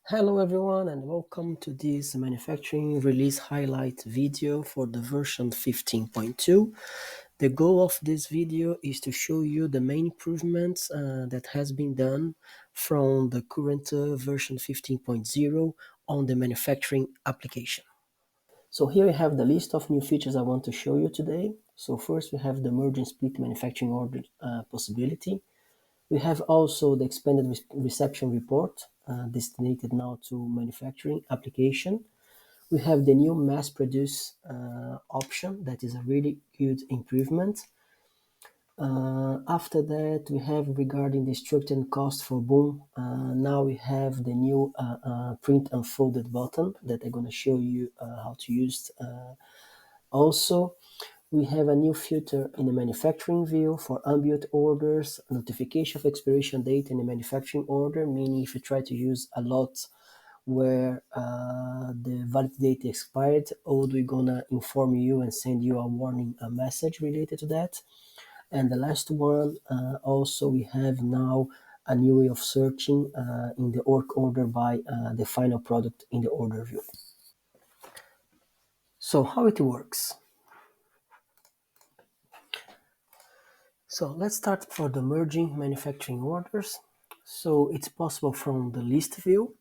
Hello everyone and welcome to this manufacturing release highlight video for the version 15.2. The goal of this video is to show you the main improvements that has been done from the current version 15.0 on the manufacturing application. So here we have the list of new features I want to show you today. So first we have the merge and split manufacturing order possibility. We have also the expanded reception report destinated now to manufacturing application. We have the new mass produce option that is a really good improvement. After that, we have regarding the structured cost for Boom. Now we have the new print unfolded button that I'm going to show you how to use. Also, we have a new filter in the manufacturing view for ambient orders, notification of expiration date in the manufacturing order, meaning if you try to use a lot where the valid date expired, Odoo is gonna inform you and send you a warning, a message related to that. And the last one, also we have now a new way of searching in the work order by the final product in the order view. So how it works? So let's start for the merging manufacturing orders. So it's possible from the list view,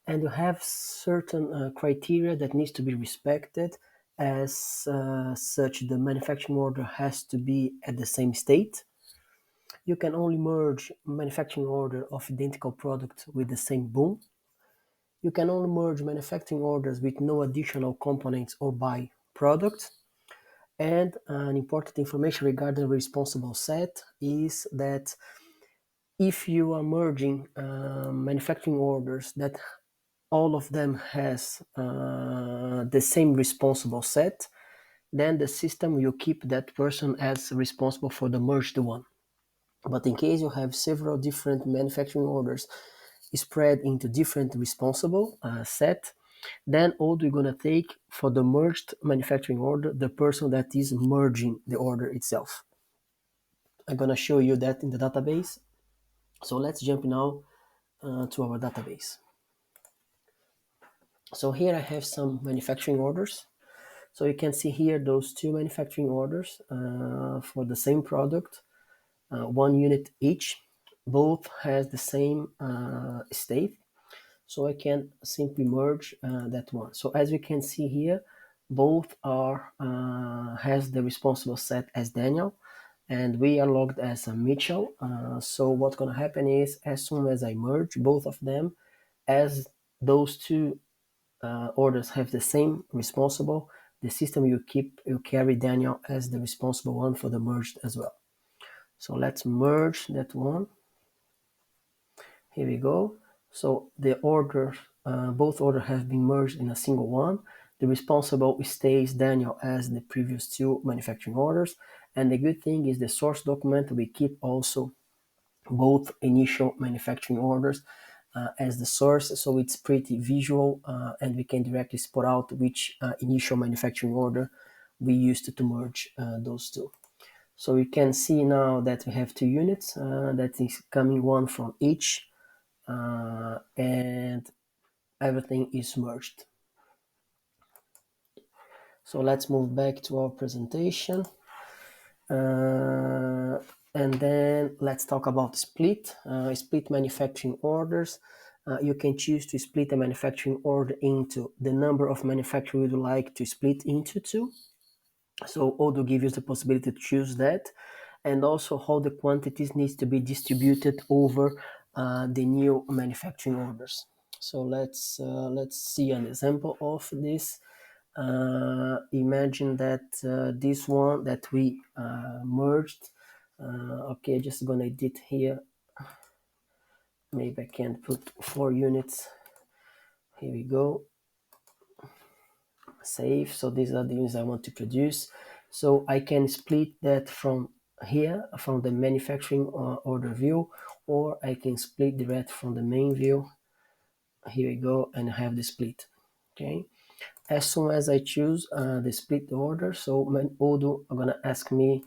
and you have certain criteria that needs to be respected. As such, the manufacturing order has to be at the same state. You can only merge manufacturing order of identical product with the same boom. You can only merge manufacturing orders with no additional components or by product. And an important information regarding the responsible set is that if you are merging manufacturing orders that all of them has the same responsible set, then the system will keep that person as responsible for the merged one. But in case you have several different manufacturing orders spread into different responsible set, then all we're going to take for the merged manufacturing order the person that is merging the order itself. I'm going to show you that in the database. So let's jump now to our database. So here I have some manufacturing orders. So you can see here those two manufacturing orders for the same product, 1 unit each. Both has the same state. So I can simply merge that one. So as you can see here, both are has the responsible set as Daniel, and we are logged as a Mitchell. So what's gonna happen is as soon as I merge both of them, as those two orders have the same responsible, the system will carry Daniel as the responsible one for the merged as well. So let's merge that one. Here we go. So the order, both orders have been merged in a single one. The responsible stays Daniel as the previous two manufacturing orders. And the good thing is the source document, we keep also both initial manufacturing orders as the source, so it's pretty visual and we can directly spot out which initial manufacturing order we used to merge those two. So we can see now that we have 2 units that is coming one from each and everything is merged. So let's move back to our presentation. And then let's talk about split manufacturing orders. You can choose to split a manufacturing order into the number of manufacturers you would like to split into two. So Odoo gives you the possibility to choose that, and also how the quantities needs to be distributed over the new manufacturing orders. So let's see an example of this. Imagine that this one that we merged. Okay, just gonna edit here. Maybe I can put 4 units. Here we go. Save. So these are the units I want to produce. So I can split that from here, from the manufacturing order view, or I can split direct from the main view. Here we go, and I have the split. Okay. As soon as I choose the split order, so Odoo are gonna ask me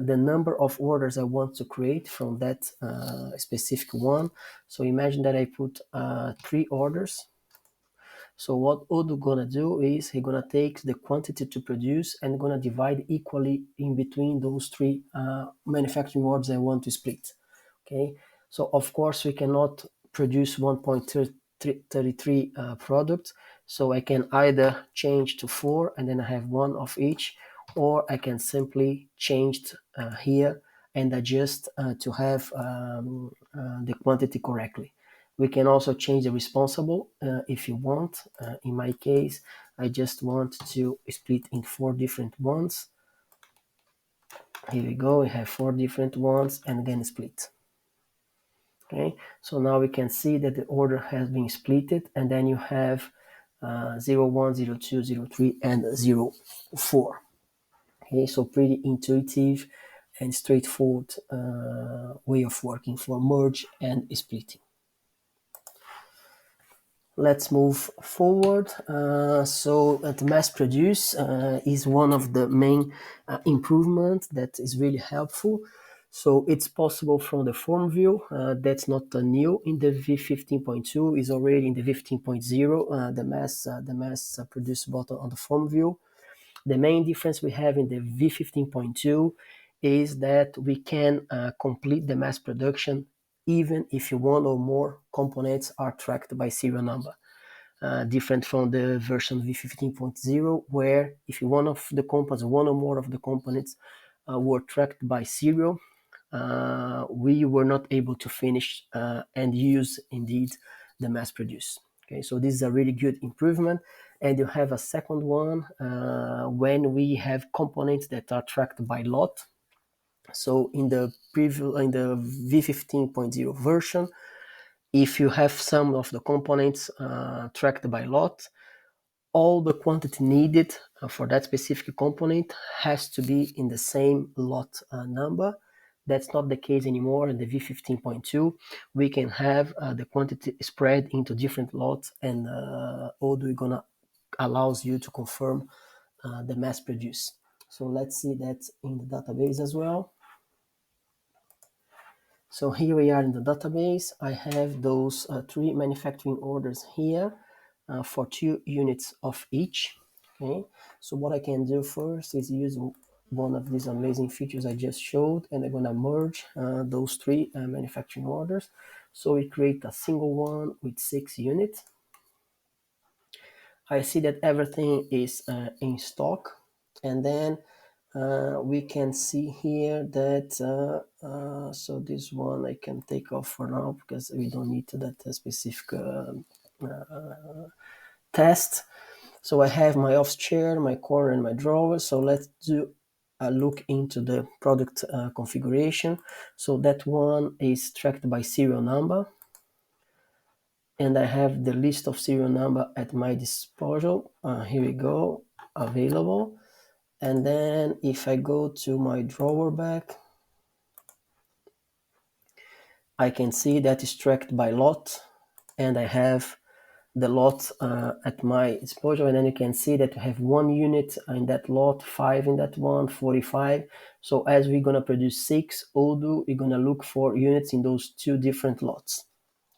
the number of orders I want to create from that specific one. So imagine that I put 3 orders. So what Odoo gonna do is he gonna take the quantity to produce and gonna divide equally in between those 3 manufacturing orders I want to split. Okay, so of course we cannot produce 1.33 products, so I can either change to 4 and then I have 1 of each, or I can simply change here and adjust to have the quantity correctly. We can also change the responsible if you want. In my case, I just want to split in 4 different ones. Here we go, we have 4 different ones and again split. Okay, so now we can see that the order has been splitted, and then you have 01, 02, 03, and 04. Okay, so pretty intuitive and straightforward way of working for merge and splitting. Let's move forward. So the mass produce is one of the main improvements that is really helpful. So it's possible from the form view. That's not new in the V15.2. Is already in the V15.0. The mass produce button on the form view. The main difference we have in the V15.2 is that we can complete the mass production even if one or more components are tracked by serial number. Different from the version V15.0, where if one of the components, one or more of the components were tracked by serial, we were not able to finish and use indeed the mass produce. Okay, so this is a really good improvement. And you have a second one when we have components that are tracked by lot. So in the V15.0 version, if you have some of the components tracked by lot, all the quantity needed for that specific component has to be in the same lot number. That's not the case anymore in the V15.2. We can have the quantity spread into different lots, and Odoo gonna allows you to confirm the mass produce. So let's see that in the database as well. So here we are in the database. I have those 3 manufacturing orders here for 2 units of each. Okay, so what I can do first is use one of these amazing features I just showed, and I'm gonna merge those 3 manufacturing orders. So we create a single one with 6 units. I see that everything is in stock, and then we can see here that so this one I can take off for now because we don't need that specific test. So I have my office chair, my corner, and my drawer. So let's do a look into the product configuration. So that one is tracked by serial number, and I have the list of serial number at my disposal. Here we go, available. And then if I go to my drawer back, I can see that is tracked by lot, and I have the lot at my disposal, and then you can see that we have 1 unit in that lot, 5 in that one, 45. So as we're gonna produce 6, Odoo, we're gonna look for units in those 2 different lots.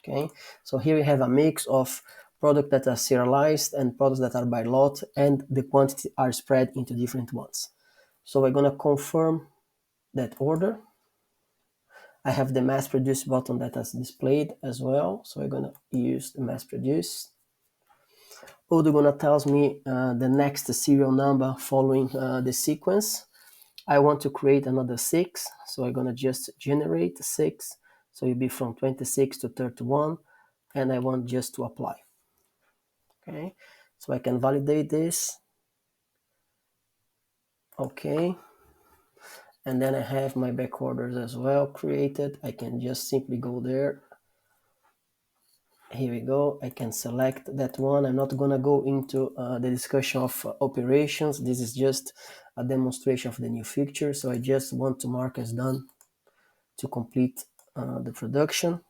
Okay, so here we have a mix of products that are serialized and products that are by lot, and the quantity are spread into different ones. So we're gonna confirm that order. I have the mass produce button that is displayed as well. So we're gonna use the mass produce. Odoo gonna tells me the next serial number following the sequence. I want to create another 6, so I'm gonna just generate 6. So it'll be from 26 to 31, and I want just to apply. Okay, so I can validate this. Okay, and then I have my back orders as well created. I can just simply go there. Here we go. I can select that one. I'm not gonna go into the discussion of operations. This is just a demonstration of the new feature. So I just want to mark as done to complete the production.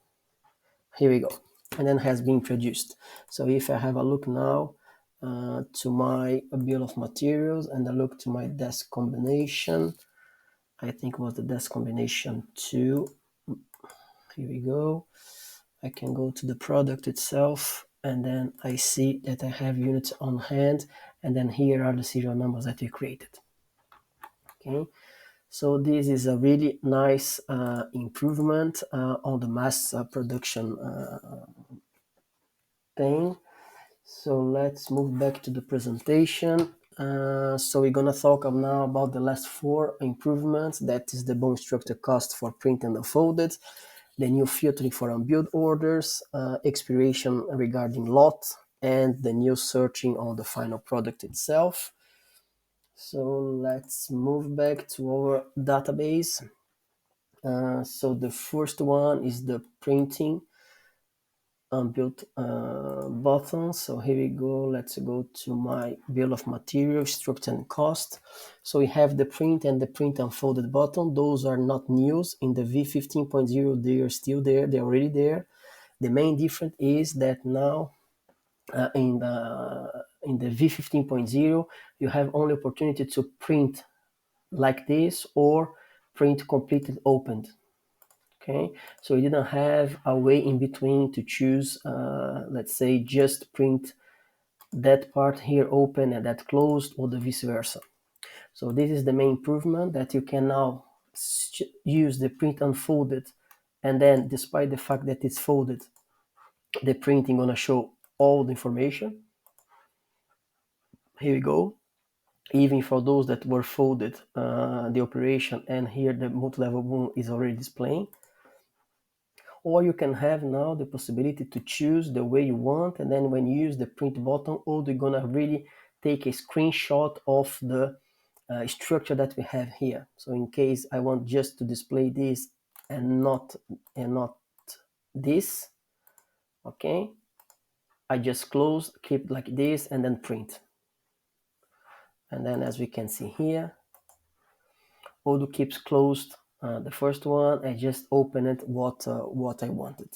Here we go. And then has been produced. So if I have a look now to my bill of materials and I look to my desk combination, I think was the desk combination 2. Here we go. I can go to the product itself, and then I see that I have units on hand, and then here are the serial numbers that we created. Okay, so this is a really nice improvement on the mass production thing. So let's move back to the presentation. So we're gonna talk now about the last 4 improvements. That is the bone structure cost for print and unfolded, the new filtering for unbilled orders, expiration regarding lot, and the new searching on the final product itself. So let's move back to our database. So the first one is the printing unbilled button. So here we go. Let's go to my bill of material, structure and cost. So we have the print and the print unfolded button. Those are not news. In the V15.0, they are still there. They're already there. The main difference is that now in the V15.0, you have only opportunity to print like this or print completed opened. Okay, so you didn't have a way in between to choose, let's say, just print that part here open and that closed, or the vice versa. So this is the main improvement, that you can now use the print unfolded, and then despite the fact that it's folded, the printing gonna show all the information. Here we go. Even for those that were folded, the operation, and here the multi-level boom is already displaying. Or you can have now the possibility to choose the way you want, and then when you use the print button, Odoo gonna really take a screenshot of the structure that we have here. So in case I want just to display this and not this, okay, I just close, keep like this, and then print. And then as we can see here, Odoo keeps closed the first one. I just open it what I wanted.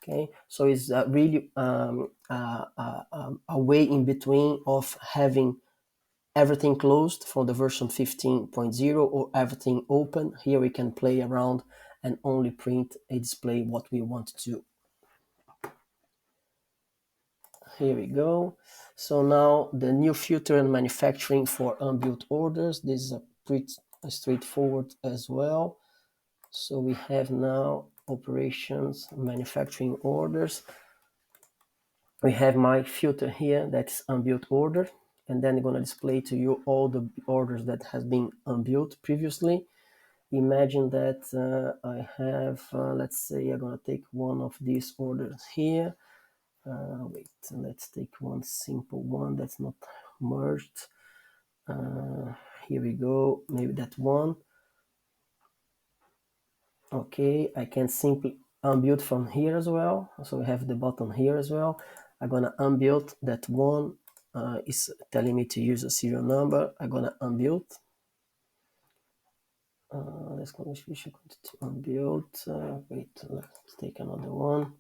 Okay, so it's really a way in between of having everything closed for the version 15.0 or everything open. Here we can play around and only print a display what we want to. Here we go. So now the new filter and manufacturing for unbilled orders. This is a pretty straightforward as well. So we have now operations, manufacturing orders. We have my filter here, that's unbilled order, and then I'm gonna display to you all the orders that has been unbilled previously. Imagine that I have, let's say I'm gonna take one of these orders here. Wait, let's take one simple one that's not merged. Here we go, maybe that one. Okay, I can simply unbuild from here as well. So we have the button here as well. I'm gonna unbuild that one. Is telling me to use a serial number. I'm gonna unbuild. Let's go to unbuild. Wait, let's take another one.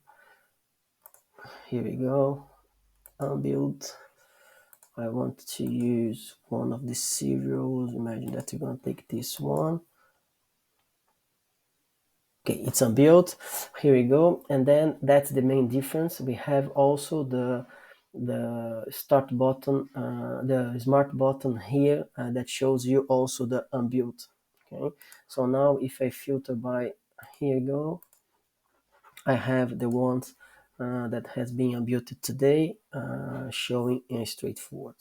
Here we go. Unbuild. I want to use one of the serials. Imagine that you're gonna take this one. Okay, it's unbuilt. Here we go, and then that's the main difference. We have also the start button, the smart button here that shows you also the unbuilt. Okay, so now if I filter by, here you go, I have the ones that has been unbuilt today, showing in straightforward.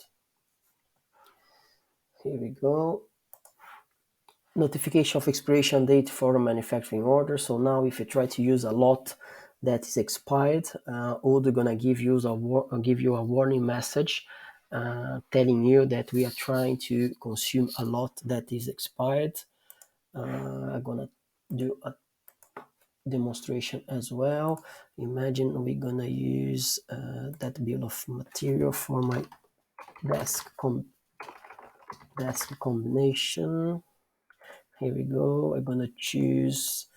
Here we go. Notification of expiration date for a manufacturing order. So now if you try to use a lot that is expired, Odoo gonna give you a warning message telling you that we are trying to consume a lot that is expired. I'm gonna do a demonstration as well. Imagine we're gonna use that bill of material for my desk combination. Here we go. I'm gonna choose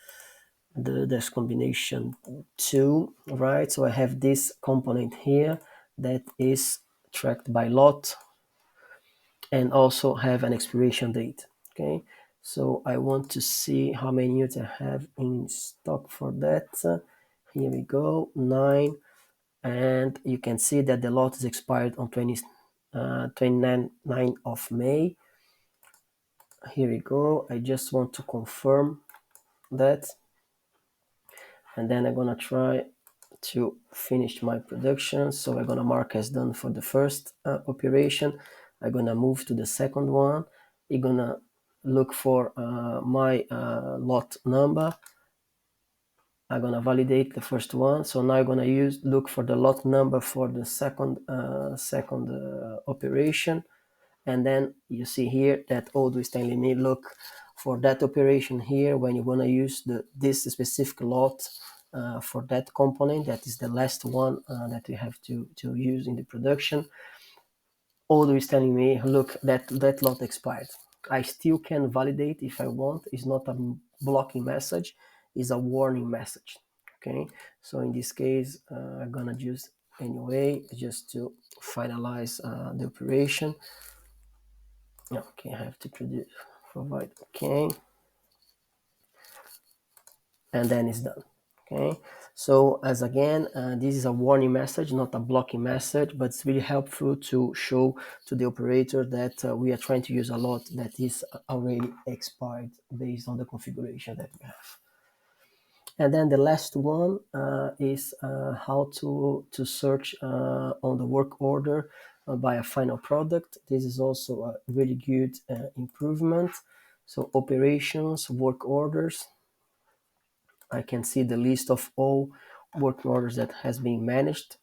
the desk combination 2, right? So I have this component here that is tracked by lot and also have an expiration date. Okay, So I want to see how many units I have in stock for that. Here we go, 9. And you can see that the lot is expired on 29 of May. Here we go. I just want to confirm that. And then I'm gonna try to finish my production. So I'm gonna mark as done for the first operation. I'm gonna move to the second one. You're gonna look for my lot number. I'm gonna validate the first one. So now I'm gonna look for the lot number for the second operation. And then you see here that Odoo is telling me, look for that operation here when you're gonna use this specific lot for that component. That is the last one that we have to use in the production. Odoo is telling me, look, that lot expired. I still can validate if I want. It's not a blocking message, it's a warning message. Okay, so in this case, I'm gonna use anyway just to finalize the operation. Okay, I have to provide okay, and then it's done. Okay, so as again, this is a warning message, not a blocking message, but it's really helpful to show to the operator that we are trying to use a lot that is already expired based on the configuration that we have. And then the last one is how to search on the work order by a final product. This is also a really good improvement. So operations, work orders. I can see the list of all work orders that has been managed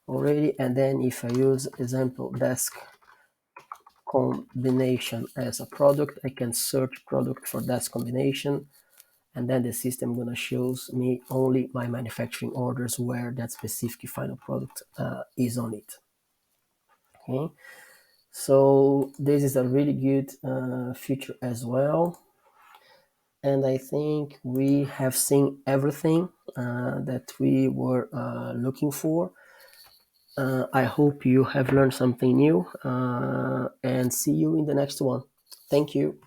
already. And then if I use example desk combination as a product, I can search product for desk combination. And then the system gonna shows me only my manufacturing orders where that specific final product is on it. Okay, so this is a really good feature as well. And I think we have seen everything that we were looking for. I hope you have learned something new and see you in the next one. Thank you.